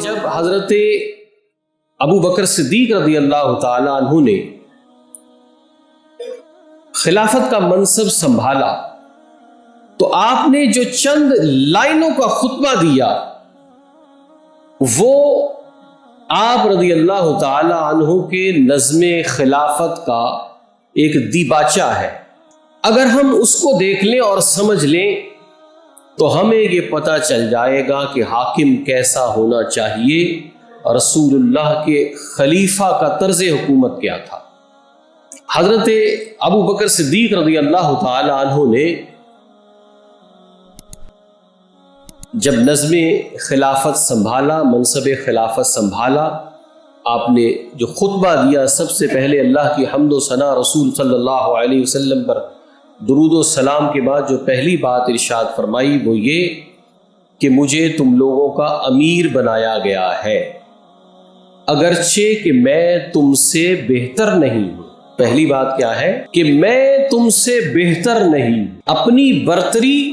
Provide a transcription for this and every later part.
جب حضرت ابو بکر صدیق رضی اللہ تعالی عنہ نے خلافت کا منصب سنبھالا تو آپ نے جو چند لائنوں کا خطبہ دیا وہ آپ رضی اللہ تعالی عنہ کے نظم خلافت کا ایک دیباچہ ہے۔ اگر ہم اس کو دیکھ لیں اور سمجھ لیں تو ہمیں یہ پتہ چل جائے گا کہ حاکم کیسا ہونا چاہیے، رسول اللہ کے خلیفہ کا طرز حکومت کیا تھا۔ حضرت ابو بکر صدیق رضی اللہ تعالی عنہ نے جب نظم خلافت سنبھالا، منصب خلافت سنبھالا، آپ نے جو خطبہ دیا سب سے پہلے اللہ کی حمد و ثنا رسول صلی اللہ علیہ وسلم پر درود و سلام کے بعد جو پہلی بات ارشاد فرمائی وہ یہ کہ مجھے تم لوگوں کا امیر بنایا گیا ہے اگرچہ کہ میں تم سے بہتر نہیں ہوں۔ پہلی بات کیا ہے کہ میں تم سے بہتر نہیں، اپنی برتری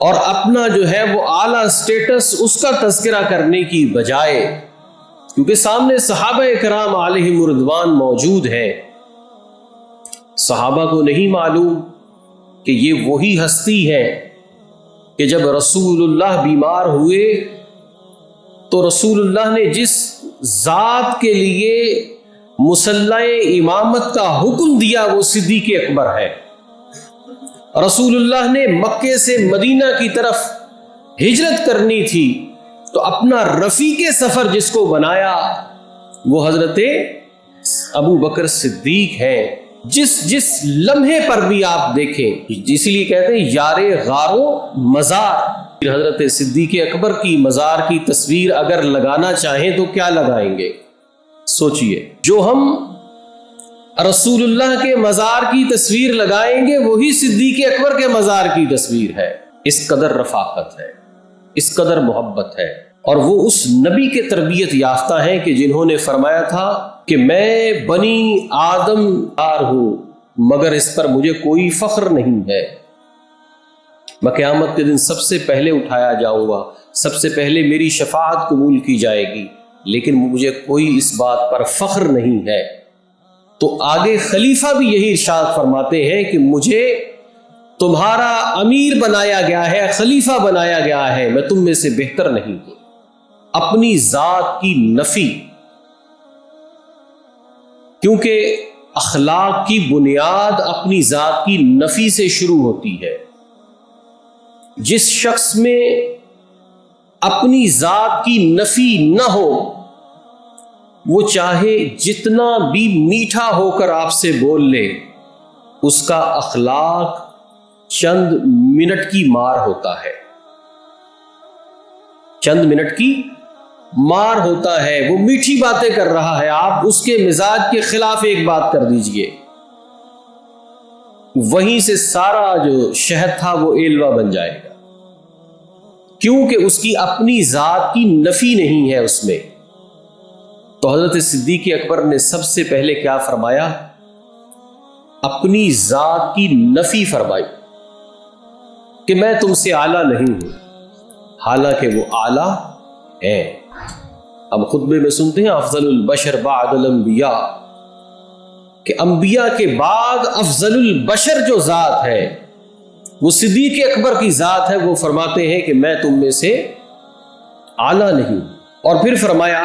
اور اپنا جو ہے وہ اعلیٰ سٹیٹس اس کا تذکرہ کرنے کی بجائے، کیونکہ سامنے صحابہ کرام علیہم رضوان موجود ہیں، صحابہ کو نہیں معلوم کہ یہ وہی ہستی ہے کہ جب رسول اللہ بیمار ہوئے تو رسول اللہ نے جس ذات کے لیے مصلح امامت کا حکم دیا وہ صدیق اکبر ہے۔ رسول اللہ نے مکے سے مدینہ کی طرف ہجرت کرنی تھی تو اپنا رفیق سفر جس کو بنایا وہ حضرت ابو بکر صدیق ہے۔ جس لمحے پر بھی آپ دیکھیں، اسی لیے کہتے ہیں یار غار و مزار، حضرت صدیق اکبر کی مزار کی تصویر اگر لگانا چاہیں تو کیا لگائیں گے؟ سوچئے، جو ہم رسول اللہ کے مزار کی تصویر لگائیں گے وہی صدیق اکبر کے مزار کی تصویر ہے۔ اس قدر رفاقت ہے، اس قدر محبت ہے، اور وہ اس نبی کے تربیت یافتہ ہیں کہ جنہوں نے فرمایا تھا کہ میں بنی آدم دار ہوں مگر اس پر مجھے کوئی فخر نہیں ہے، میں قیامت کے دن سب سے پہلے اٹھایا جاؤں گا، سب سے پہلے میری شفاعت قبول کی جائے گی، لیکن مجھے کوئی اس بات پر فخر نہیں ہے۔ تو آگے خلیفہ بھی یہی ارشاد فرماتے ہیں کہ مجھے تمہارا امیر بنایا گیا ہے، خلیفہ بنایا گیا ہے، میں تم میں سے بہتر نہیں ہوں۔ اپنی ذات کی نفی، کیونکہ اخلاق کی بنیاد اپنی ذات کی نفی سے شروع ہوتی ہے۔ جس شخص میں اپنی ذات کی نفی نہ ہو وہ چاہے جتنا بھی میٹھا ہو کر آپ سے بول لے، اس کا اخلاق چند منٹ کی مار ہوتا ہے، چند منٹ کی مار ہوتا ہے۔ وہ میٹھی باتیں کر رہا ہے، آپ اس کے مزاج کے خلاف ایک بات کر دیجئے، وہیں سے سارا جو شہد تھا وہ ایلوا بن جائے گا، کیونکہ اس کی اپنی ذات کی نفی نہیں ہے اس میں۔ تو حضرت صدیق اکبر نے سب سے پہلے کیا فرمایا؟ اپنی ذات کی نفی فرمائی کہ میں تم سے اعلیٰ نہیں ہوں، حالانکہ وہ اعلیٰ ہیں۔ ہم خطبے میں سنتے ہیں افضل البشر بعد الانبیاء، کہ انبیاء کے بعد افضل البشر جو ذات ہے وہ صدیق اکبر کی ذات ہے۔ وہ فرماتے ہیں کہ میں تم میں سے اعلیٰ نہیں۔ اور پھر فرمایا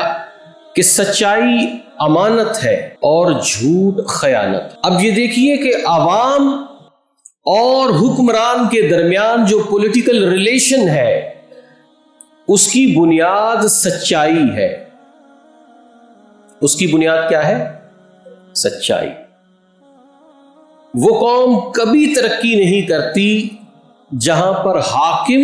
کہ سچائی امانت ہے اور جھوٹ خیانت۔ اب یہ دیکھیے کہ عوام اور حکمران کے درمیان جو پولیٹیکل ریلیشن ہے اس کی بنیاد سچائی ہے۔ اس کی بنیاد کیا ہے؟ سچائی۔ وہ قوم کبھی ترقی نہیں کرتی جہاں پر حاکم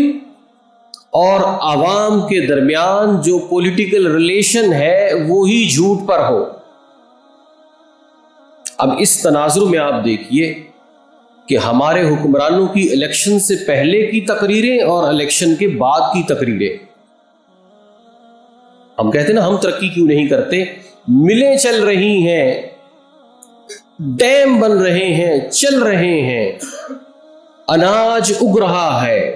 اور عوام کے درمیان جو پولیٹیکل ریلیشن ہے وہی جھوٹ پر ہو۔ اب اس تناظر میں آپ دیکھیے کہ ہمارے حکمرانوں کی الیکشن سے پہلے کی تقریریں اور الیکشن کے بعد کی تقریریں، ہم کہتے ہیں نا ہم ترقی کیوں نہیں کرتے، ملیں چل رہی ہیں، ڈیم بن رہے ہیں، چل رہے ہیں، اناج اگ رہا ہے،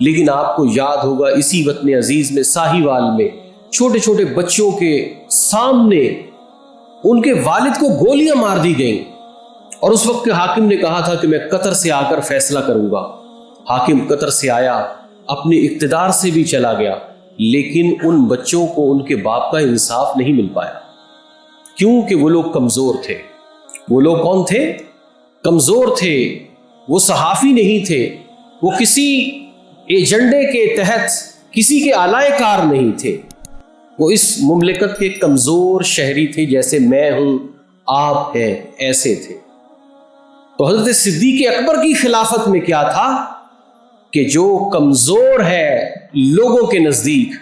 لیکن آپ کو یاد ہوگا اسی وطن عزیز میں ساہیوال میں چھوٹے چھوٹے بچوں کے سامنے ان کے والد کو گولیاں مار دی گئیں، اور اس وقت کے حاکم نے کہا تھا کہ میں قطر سے آ کر فیصلہ کروں گا۔ حاکم قطر سے آیا، اپنے اقتدار سے بھی چلا گیا، لیکن ان بچوں کو ان کے باپ کا انصاف نہیں مل پایا، کیونکہ وہ لوگ کمزور تھے۔ وہ لوگ کون تھے؟ کمزور تھے۔ وہ صحافی نہیں تھے، وہ کسی ایجنڈے کے تحت کسی کے آلائے کار نہیں تھے، وہ اس مملکت کے کمزور شہری تھے، جیسے میں ہوں، آپ ہیں، ایسے تھے۔ تو حضرت صدیق اکبر کی خلافت میں کیا تھا کہ جو کمزور ہے لوگوں کے نزدیک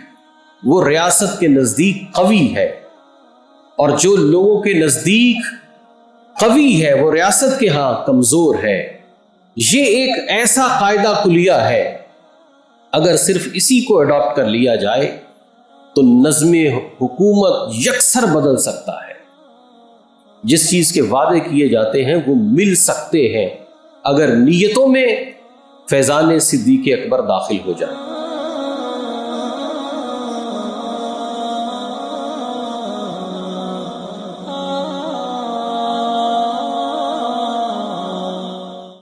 وہ ریاست کے نزدیک قوی ہے، اور جو لوگوں کے نزدیک قوی ہے وہ ریاست کے ہاں کمزور ہے۔ یہ ایک ایسا قاعدہ کلیہ ہے، اگر صرف اسی کو اڈاپٹ کر لیا جائے تو نظم حکومت یکسر بدل سکتا ہے۔ جس چیز کے وعدے کیے جاتے ہیں وہ مل سکتے ہیں، اگر نیتوں میں فیضان صدیق اکبر داخل ہو جائے۔